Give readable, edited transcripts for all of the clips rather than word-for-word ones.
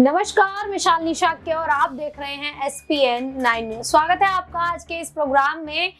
नमस्कार, मैं शालिनी शाक्य और आप देख रहे हैं SPN 9 न्यूज। स्वागत है आपका आज के इस प्रोग्राम में।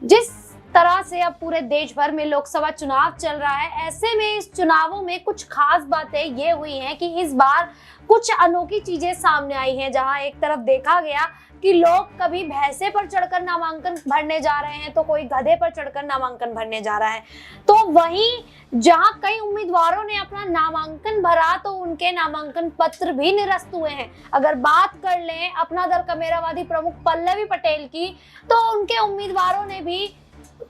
जिस तरह से अब पूरे देश भर में लोकसभा चुनाव चल रहा है, ऐसे में इस चुनावों में कुछ खास बातें ये हुई हैं कि इस बार कुछ अनोखी चीजें सामने आई हैं। जहां एक तरफ देखा गया कि लोग कभी भैंसे पर चढ़कर नामांकन भरने जा रहे हैं तो कोई गधे पर चढ़कर नामांकन भरने जा रहा है, तो वहीं जहां कई उम्मीदवारों ने अपना नामांकन भरा तो उनके नामांकन पत्र भी निरस्त हुए हैं। अगर बात कर लें अपना दल कमेरावादी प्रमुख पल्लवी पटेल की, तो उनके उम्मीदवारों ने भी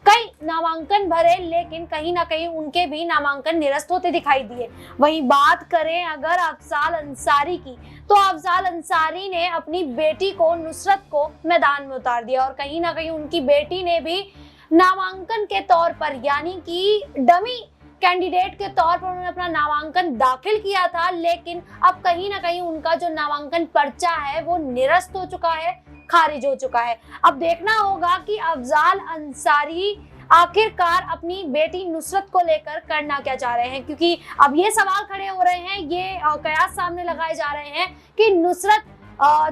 कई नामांकन भरे, लेकिन कहीं ना कहीं उनके भी नामांकन निरस्त होते दिखाई दिए। वहीं बात करें अगर अफजाल अंसारी की, तो अफजाल अंसारी ने अपनी बेटी को नुसरत को मैदान में उतार दिया और कहीं ना कहीं उनकी बेटी ने भी नामांकन के तौर पर, यानी कि डमी कैंडिडेट के तौर पर उन्होंने अपना नामांकन दाखिल किया था, लेकिन अब कहीं ना कहीं उनका जो नामांकन पर्चा है वो निरस्त हो चुका है, खारिज हो चुका है। अब देखना होगा कि अफजाल अंसारी आखिरकार अपनी बेटी नुसरत को लेकर करना क्या चाह रहे हैं, क्योंकि अब ये सवाल खड़े हो रहे हैं, ये कयास सामने लगाए जा रहे हैं कि नुसरत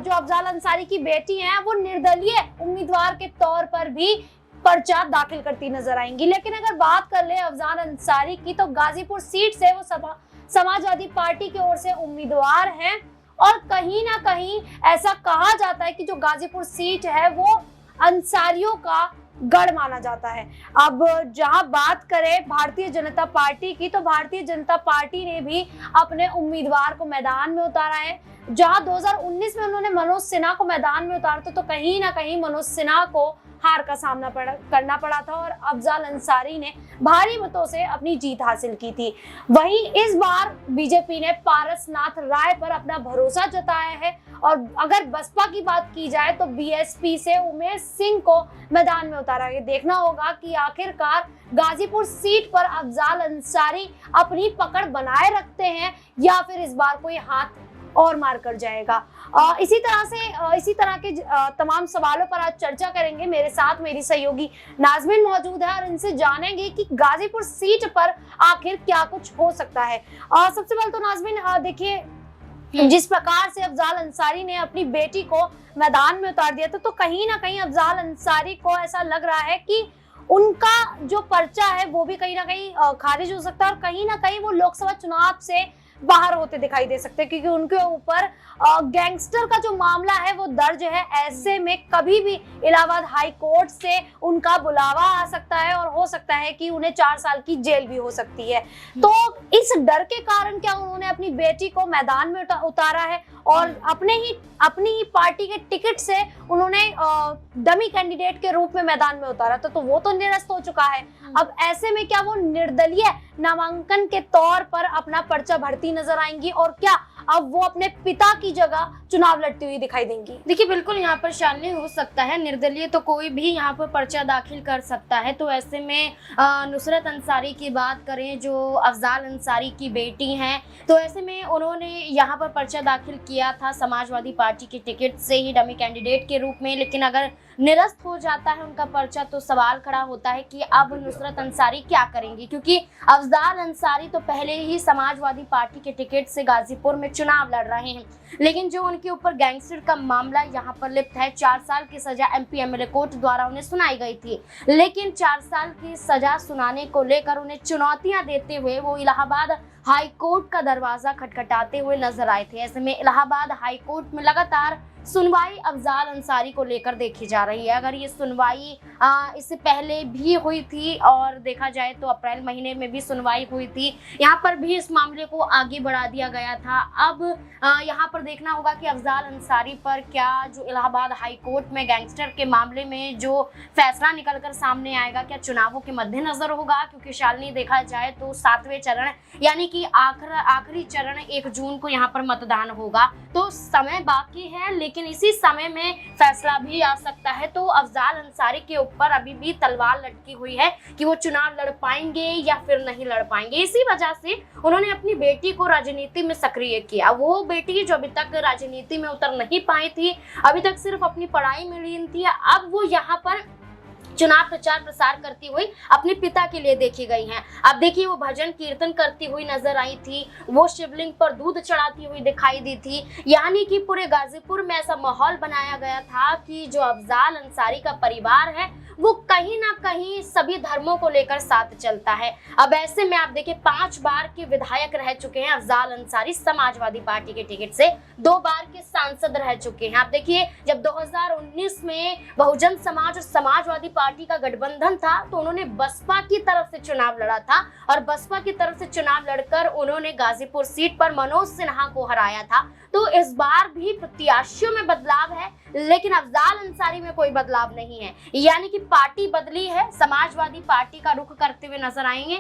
जो अफजाल अंसारी की बेटी हैं वो निर्दलीय उम्मीदवार के तौर पर भी पर्चा दाखिल करती नजर आएंगी। लेकिन अगर बात कर ले अफजाल अंसारी की, तो गाजीपुर सीट से वो समाजवादी पार्टी की ओर से उम्मीदवार हैं और कहीं ना कहीं ऐसा कहा जाता है कि जो गाजीपुर सीट है वो अंसारियों का गढ़ माना जाता है। अब जहां बात करें भारतीय जनता पार्टी की, तो भारतीय जनता पार्टी ने भी अपने उम्मीदवार को मैदान में उतारा है। जहां 2019 में उन्होंने मनोज सिन्हा को मैदान में उतारा था, तो कहीं ना कहीं मनोज सिन्हा को हार का सामना करना पड़ा था और अफजाल अंसारी ने भारी मतों से अपनी जीत हासिल की थी। वहीं इस बार बीजेपी ने पारसनाथ राय पर अपना भरोसा जताया है और अगर बसपा की बात की जाए तो BSP से उमेश सिंह को मैदान में उतारा गया। देखना होगा कि आखिरकार गाजीपुर सीट पर अफजाल अंसारी अपनी पकड़ बनाए रखते हैं या फिर इस बार कोई हाथ और मार कर जाएगा। इसी तरह के तमाम सवालों पर आज चर्चा करेंगे। मेरे साथ मेरी सहयोगी नाजमीन मौजूद है और इनसे जानेंगे कि गाजीपुर सीट पर आखिर क्या कुछ हो सकता है। सबसे पहले तो नाजमीन देखिए, जिस प्रकार से अफजाल अंसारी ने अपनी बेटी को मैदान में उतार दिया था, तो कहीं ना कहीं अफजाल अंसारी को ऐसा लग रहा है कि उनका जो पर्चा है वो भी कहीं ना कहीं खारिज हो सकता है और कहीं ना कहीं वो लोकसभा चुनाव से बाहर होते दिखाई दे सकते हैं, क्योंकि उनके ऊपर गैंगस्टर का जो मामला है वो दर्ज है। ऐसे में कभी भी इलाहाबाद हाई कोर्ट से उनका बुलावा आ सकता है और हो सकता है कि उन्हें 4 साल की जेल भी हो सकती है। तो इस डर के कारण क्या उन्होंने अपनी बेटी को मैदान में उतारा है और अपनी ही पार्टी के टिकट से उन्होंने डमी कैंडिडेट के रूप में मैदान में उतारा था, तो वो तो निरस्त हो चुका है। अब ऐसे में क्या वो निर्दलीय नामांकन के तौर पर अपना पर्चा भरती नजर आएंगी और क्या अब वो अपने पिता की जगह चुनाव लड़ती हुई दिखाई देंगी? देखिए, बिल्कुल यहाँ पर शालिनी हो सकता है, निर्दलीय तो कोई भी यहाँ पर पर्चा दाखिल कर सकता है। तो ऐसे में नुसरत अंसारी की बात करें जो अफजाल अंसारी की बेटी हैं, तो ऐसे में उन्होंने यहाँ पर पर्चा दाखिल किया था समाजवादी पार्टी की टिकट से ही डमी कैंडिडेट के रूप में। लेकिन अगर निरस्त हो जाता है उनका पर्चा तो सवाल खड़ा होता है कि अब नुसरत अंसारी क्या करेंगी, क्योंकि अफजाल अंसारी तो पहले ही समाजवादी पार्टी के टिकट से गाजीपुर में चुनाव लड़ रहे हैं। लेकिन जो उनके ऊपर गैंगस्टर का मामला यहाँ पर लिप्त है, 4 साल की सजा MP MLA कोर्ट द्वारा उन्हें सुनाई गई थी, लेकिन 4 साल की सजा सुनाने को लेकर उन्हें चुनौतियां देते हुए वो इलाहाबाद हाई कोर्ट का दरवाजा खटखटाते हुए नजर आए थे। ऐसे में इलाहाबाद हाई कोर्ट में लगातार सुनवाई अफजाल अंसारी को लेकर देखी जा रही है। अगर ये सुनवाई इससे पहले भी हुई थी और देखा जाए तो अप्रैल महीने में भी सुनवाई हुई थी, यहाँ पर भी इस मामले को आगे बढ़ा दिया गया था। अब यहाँ पर देखना होगा कि अफजाल अंसारी पर क्या जो इलाहाबाद हाई कोर्ट में गैंगस्टर के मामले में जो फैसला निकलकर सामने आएगा, क्या चुनावों के मद्देनजर होगा, क्योंकि शालिनी देखा जाए तो 7वें चरण यानी कि आखिरी चरण 1 जून को यहाँ पर मतदान होगा, तो समय बाकी है, लेकिन इसी समय में फैसला भी आ सकता है। तो अफजाल अंसारी के ऊपर अभी भी तलवार लटकी हुई है कि वो चुनाव लड़ पाएंगे या फिर नहीं लड़ पाएंगे। इसी वजह से उन्होंने अपनी बेटी को राजनीति में सक्रिय किया। वो बेटी जो अभी तक राजनीति में उतर नहीं पाई थी, अभी तक सिर्फ अपनी पढ़ाई में लीन थी, अब वो यहाँ पर चुनाव प्रचार प्रसार करती हुई अपने पिता के लिए देखी गई हैं। अब देखिए वो भजन कीर्तन करती हुई नजर आई थी, वो शिवलिंग पर दूध चढ़ाती हुई दिखाई दी थी। यानी कि पूरे गाजीपुर में ऐसा माहौल बनाया गया था कि जो अफजाल अंसारी का परिवार है वो कहीं ना कहीं सभी धर्मों को लेकर साथ चलता है। अब ऐसे में आप देखिए 5 बार के विधायक रह चुके हैं अफजाल अंसारी, समाजवादी पार्टी के टिकट से 2 बार के सांसद रह चुके हैं। आप देखिए जब 2019 में बहुजन समाज और समाजवादी पार्टी का गठबंधन था तो उन्होंने बसपा की तरफ से चुनाव लड़ा था और बसपा की तरफ से चुनाव लड़कर उन्होंने गाजीपुर सीट पर मनोज सिन्हा को हराया था। तो इस बार भी प्रत्याशियों में बदलाव है लेकिन अफजाल अंसारी में कोई बदलाव नहीं है। यानी कि पार्टी बदली है, समाजवादी पार्टी का रुख करते हुए नजर आएंगे।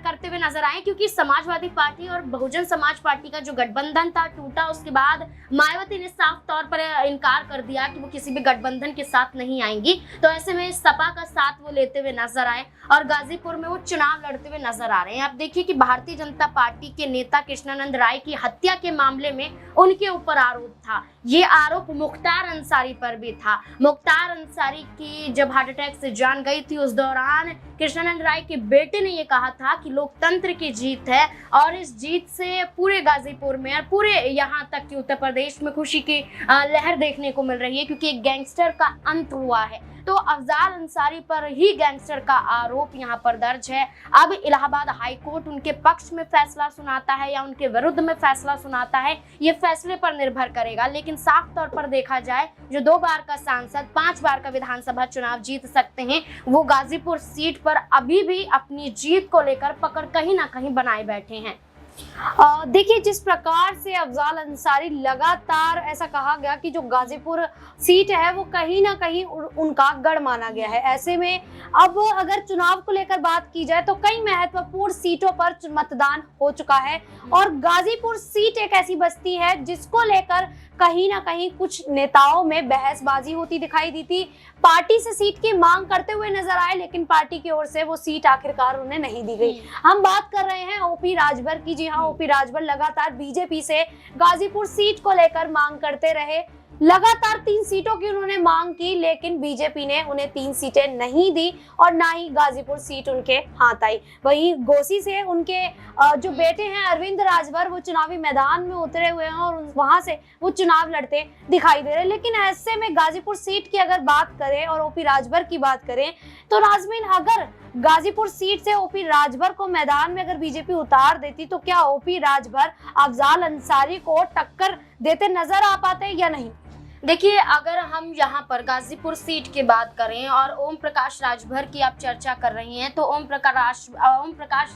करते हुए नजर आए क्योंकि समाजवादी पार्टी और बहुजन समाज पार्टी का जो गठबंधन था टूटा, उसके बाद मायावती ने साफ तौर पर इनकार कर दिया कि वो किसी भी गठबंधन के साथ नहीं आएंगी। तो ऐसे में सपा का साथ वो लेते हुए नजर आए और गाजीपुर में वो चुनाव लड़ते हुए नजर आ रहे हैं। आप देखिए कि भारतीय जनता पार्टी के नेता कृष्णानंद राय की हत्या के मामले में उनके ऊपर आरोप था। ये आरोप मुख्तार अंसारी पर भी था। मुख्तार अंसारी की जब हार्ट अटैक से जान गई थी उस दौरान कृष्णानंद राय के बेटे ने ये कहा था कि लोकतंत्र की जीत है और इस जीत से पूरे गाजीपुर में और पूरे यहाँ तक कि उत्तर प्रदेश में खुशी की लहर देखने को मिल रही है क्योंकि एक गैंगस्टर का अंत हुआ है। तो अफजाल अंसारी पर ही गैंगस्टर का आरोप यहाँ पर दर्ज है। अब इलाहाबाद हाई कोर्ट उनके पक्ष में फैसला सुनाता है या उनके विरुद्ध में फैसला सुनाता है, ये फैसले पर निर्भर करेगा। लेकिन साफ तौर पर देखा जाए जो 2 बार का सांसद 5 बार का विधानसभा चुनाव जीत सकते हैं वो गाजीपुर सीट पर अभी भी अपनी जीत को लेकर पकड़ कहीं ना कहीं बनाए बैठे हैं। देखिए जिस प्रकार से अफजाल अंसारी लगातार ऐसा कहा गया कि जो गाजीपुर सीट है वो कहीं ना कहीं उनका गढ़ माना गया है। ऐसे में अब अगर चुनाव को लेकर बात की जाए तो कई महत्वपूर्ण सीटों पर मतदान हो चुका है और गाजीपुर सीट एक ऐसी बस्ती है जिसको लेकर कहीं ना कहीं कुछ नेताओं में बहसबाजी होती दिखाई दी थी। पार्टी से सीट की मांग करते हुए नजर आए लेकिन पार्टी की ओर से वो सीट आखिरकार उन्हें नहीं दी गई। हम बात कर रहे हैं ओपी राजभर की। जी हाँ, ओपी राजभर लगातार बीजेपी से गाजीपुर सीट को लेकर मांग करते रहे। लगातार 3 सीटों की उन्होंने मांग की लेकिन बीजेपी ने उन्हें 3 सीटें नहीं दी और ना ही गाजीपुर सीट उनके हाथ आई। वहीं घोसी से उनके जो बेटे हैं अरविंद राजभर वो चुनावी मैदान में उतरे हुए हैं और वहां से वो चुनाव लड़ते दिखाई दे रहे हैं। लेकिन ऐसे में गाजीपुर सीट की अगर बात करें और ओपी राजभर की बात करें तो नाज़मीन अगर गाजीपुर सीट से ओपी राजभर को मैदान में अगर बीजेपी उतार देती तो क्या ओपी राजभर अफजाल अंसारी को टक्कर देते नजर आ पाते या नहीं? देखिए अगर हम यहाँ पर गाजीपुर सीट की बात करें और ओम प्रकाश राजभर की आप चर्चा कर रही हैं तो ओम प्रकाश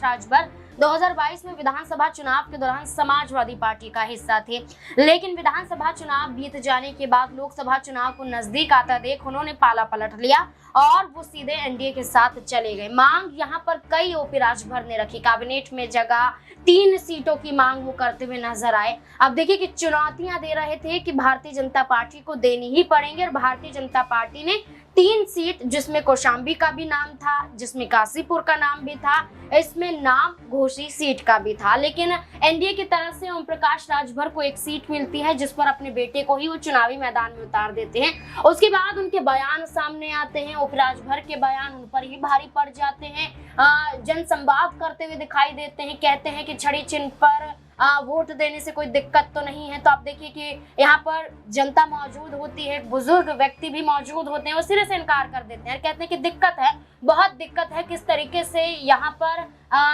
राजभर 2022 में विधानसभा चुनाव के दौरान समाजवादी पार्टी का हिस्सा थे लेकिन विधानसभा चुनाव बीत जाने के बाद लोकसभा चुनाव को नजदीक आता देख उन्होंने पाला पलट लिया और वो सीधे एनडीए के साथ चले गए। मांग यहाँ पर कई ओपी राजभर ने रखी, कैबिनेट में जगह 3 सीटों की मांग वो करते हुए नजर आए। अब देखिए कि चुनौतियां दे रहे थे कि भारतीय जनता पार्टी को देनी ही पड़ेंगे और भारतीय जनता पार्टी ने 3 सीट जिसमें कौशाम्बी का भी नाम था, जिसमें काशीपुर का नाम भी था, इसमें नाम घोसी सीट का भी था। लेकिन एनडीए की तरफ से ओम प्रकाश राजभर को 1 सीट मिलती है जिस पर अपने बेटे को ही वो चुनावी मैदान में उतार देते हैं। उसके बाद उनके बयान सामने आते हैं, ओपी राजभर के बयान उन पर ही भारी पड़ जाते हैं। जन संवाद करते हुए दिखाई देते हैं, कहते हैं कि छड़ी चिन्ह पर वोट देने से कोई दिक्कत तो नहीं है। तो आप देखिए कि यहाँ पर जनता मौजूद होती है, बुजुर्ग व्यक्ति भी मौजूद होते हैं, वो सिरे से इनकार कर देते हैं, कहते हैं कि दिक्कत है, बहुत दिक्कत है, किस तरीके से यहाँ पर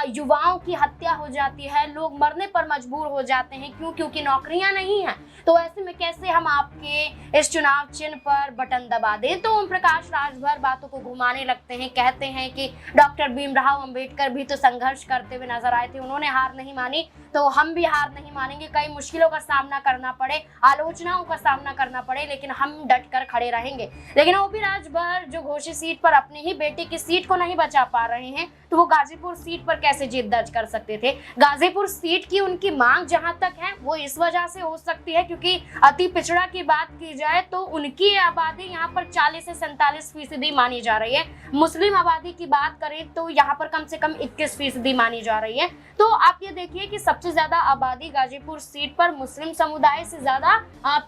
युवाओं की हत्या हो जाती है, लोग मरने पर मजबूर हो जाते हैं, क्योंकि नौकरियां नहीं हैं। तो ऐसे में कैसे हम आपके इस चुनाव चिन्ह पर बटन दबा दें। तो ओम प्रकाश राजभर बातों को घुमाने लगते हैं, कहते हैं कि डॉक्टर भीमराव अंबेडकर भी तो संघर्ष करते हुए नजर आए थे, उन्होंने हार नहीं मानी तो हम भी हार नहीं मानेंगे। कई मुश्किलों का सामना करना पड़े, आलोचनाओं का सामना करना पड़े, लेकिन हम डट कर खड़े रहेंगे। लेकिन ओपी राजभर जो घोसी सीट पर अपने ही बेटे की सीट को नहीं बचा पा रहे हैं तो वो गाजीपुर सीट पर कैसे जीत दर्ज कर सकते थे। गाजीपुर सीट की उनकी मांग जहां तक है वो इस वजह से हो सकती है क्योंकि अति पिछड़ा की बात की जाए तो उनकी आबादी यहाँ पर 40 से 47% मानी जा रही है। मुस्लिम आबादी की बात करें तो यहाँ पर कम से कम 21% मानी जा रही है। तो आप ये देखिए कि सबसे ज्यादा आबादी गाजीपुर सीट पर मुस्लिम समुदाय से ज्यादा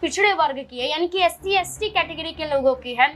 पिछड़े वर्ग की है, यानी कि SC ST कैटेगरी के लोगों की है।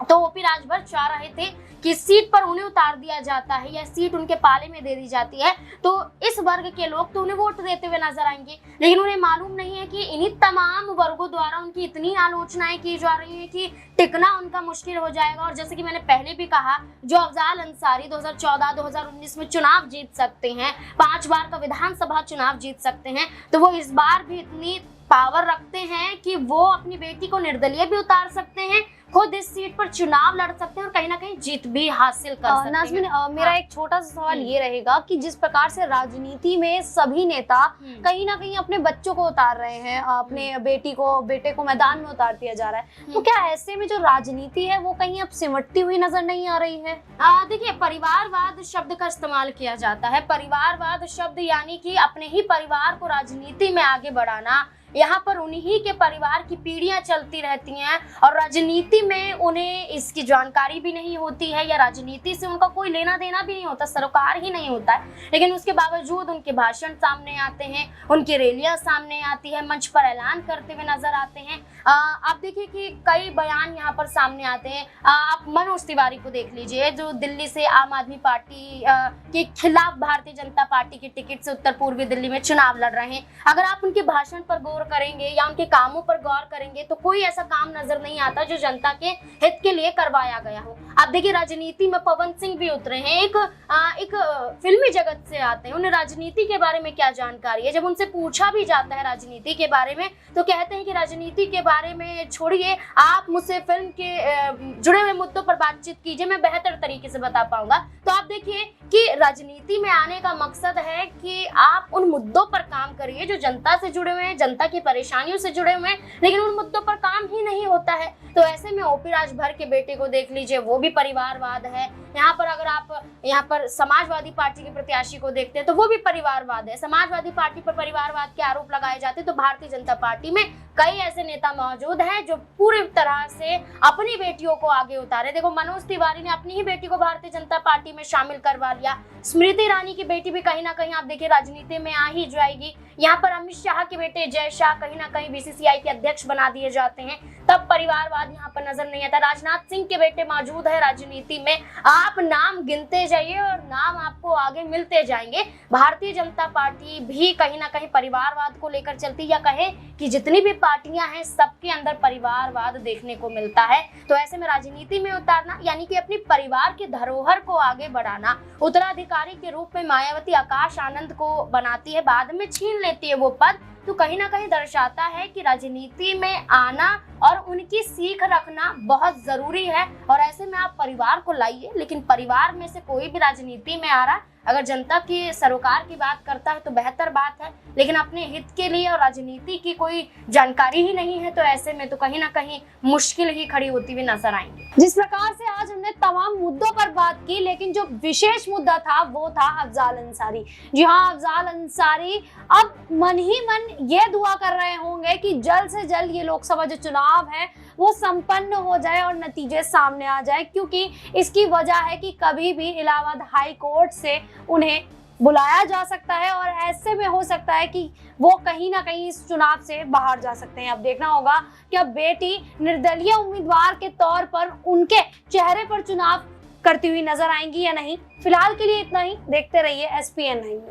तो ओपी राजभर चाह रहे थे कि सीट पर उन्हें उतार दिया जाता है या सीट उनके पाले में दे दी जाती है तो इस वर्ग के लोग तो उन्हें वोट देते हुए नजर आएंगे, लेकिन उन्हें मालूम नहीं है कि इन्हीं तमाम वर्गों द्वारा उनकी इतनी आलोचनाएं की जा रही है कि टिकना उनका मुश्किल हो जाएगा। और जैसे कि मैंने पहले भी कहा, जो अफजाल अंसारी 2014-2019 में चुनाव जीत सकते हैं, 5 बार का विधानसभा चुनाव जीत सकते हैं, तो वो इस बार भी इतनी पावर रखते हैं कि वो अपनी बेटी को निर्दलीय भी उतार सकते हैं, खुद इस सीट पर चुनाव लड़ सकते हैं और कहीं ना कहीं जीत भी हासिल कर सकते नाज़मीन, हैं। मेरा एक छोटा सा सवाल ये रहेगा कि जिस प्रकार से राजनीति में सभी नेता कहीं ना कहीं अपने बच्चों को उतार रहे हैं, अपने बेटे को मैदान में उतार दिया जा रहा है, तो क्या ऐसे में जो राजनीति है वो कहीं अब सिमटती हुई नजर नहीं आ रही है? देखिए, परिवारवाद शब्द का इस्तेमाल किया जाता है। परिवारवाद शब्द यानी कि अपने ही परिवार को राजनीति में आगे बढ़ाना। यहाँ पर उन्हीं के परिवार की पीढ़ियां चलती रहती हैं और राजनीति में उन्हें इसकी जानकारी भी नहीं होती है या राजनीति से उनका कोई लेना देना भी नहीं होता, सरोकार ही नहीं होता है, लेकिन उसके बावजूद उनके भाषण सामने आते हैं, उनकी रैलियां सामने आती है, मंच पर ऐलान करते हुए नजर आते हैं। आप देखिए कि कई बयान यहाँ पर सामने आते हैं। आप मनोज तिवारी को देख लीजिए, जो दिल्ली से आम आदमी पार्टी के खिलाफ भारतीय जनता पार्टी की टिकट से उत्तर पूर्वी दिल्ली में चुनाव लड़ रहे हैं। अगर आप उनके भाषण पर गौर करेंगे या उनके कामों पर गौर करेंगे तो कोई ऐसा काम नजर नहीं आता जो जनता के हित के लिए करवाया गया हो। आप देखिए, राजनीति में पवन सिंह भी उतरे हैं, एक फिल्मी जगत से आते हैं, उन्हें राजनीति के बारे में क्या जानकारी है। जब उनसे पूछा भी जाता है राजनीति के बारे में तो कहते हैं कि राजनीति के बारे में छोड़िए, आप मुझसे फिल्म के जुड़े हुए मुद्दों पर बातचीत कीजिए, मैं बेहतर तरीके से बता पाऊंगा। तो आप देखिए कि राजनीति में आने का मकसद है कि आप उन मुद्दों पर काम करिए जो जनता से जुड़े हुए हैं, जनता की परेशानियों से जुड़े हुए हैं, लेकिन उन मुद्दों पर काम ही नहीं होता है। तो ऐसे में ओपी राजभर के बेटे को देख लीजिए, वो भी परिवारवाद है। यहाँ पर अगर आप यहाँ पर समाजवादी पार्टी के प्रत्याशी को देखते हैं तो वो भी परिवारवाद है। समाजवादी पार्टी पर परिवारवाद के आरोप लगाए जाते हैं तो भारतीय जनता पार्टी में कई ऐसे नेता मौजूद हैं जो पूरी तरह से अपनी बेटियों को आगे उतारे। देखो, मनोज तिवारी ने अपनी ही बेटी को भारतीय जनता पार्टी में शामिल करवा लिया। स्मृति ईरानी की बेटी भी कहीं ना कहीं आप देखिए राजनीति में आ ही जाएगी। यहाँ पर अमित शाह के बेटे जय शाह कहीं ना कहीं बीसीसीआई के अध्यक्ष बना दिए जाते हैं, तब परिवारवाद यहाँ पर नजर नहीं आता। राजनाथ सिंह के बेटे मौजूद है राजनीति में, आप नाम गिनते जाइए और नाम आपको आगे मिलते जाएंगे। भारतीय जनता पार्टी भी कहीं ना कहीं परिवारवाद को लेकर चलती, या कहे कि जितनी भी पार्टियां हैं सबके अंदर परिवारवाद देखने को मिलता है। तो ऐसे में राजनीति में उतारना यानी कि अपनी परिवार की धरोहर को आगे बढ़ाना। उत्तराधिकारी के रूप में मायावती आकाश आनंद को बनाती है, बाद में छीन लेती है वो पद, तो कहीं ना कहीं दर्शाता है कि राजनीति में आना और उनकी सीख रखना बहुत जरूरी है। और ऐसे में आप परिवार को लाइए, लेकिन परिवार में से कोई भी राजनीति में आ रहा अगर जनता की सरोकार की बात करता है तो बेहतर बात है, लेकिन अपने हित के लिए और राजनीति की कोई जानकारी ही नहीं है तो ऐसे में तो कहीं ना कहीं मुश्किल ही खड़ी होती हुई नजर आएंगी। जिस प्रकार से आज हमने तमाम मुद्दों पर बात की, लेकिन जो विशेष मुद्दा था वो था अफजाल अंसारी। जी हाँ, अफजाल अंसारी अब मन ही मन ये दुआ कर रहे होंगे कि जल्द से जल्द ये लोकसभा जो चुनाव है वो संपन्न हो जाए और नतीजे सामने आ जाए, क्योंकि इसकी वजह है कि कभी भी इलाहाबाद हाई कोर्ट से उन्हें बुलाया जा सकता है और ऐसे में हो सकता है कि वो कहीं ना कहीं इस चुनाव से बाहर जा सकते हैं। अब देखना होगा कि अब बेटी निर्दलीय उम्मीदवार के तौर पर उनके चेहरे पर चुनाव करती हुई नजर आएंगी या नहीं। फिलहाल के लिए इतना ही, देखते रहिए SPN9।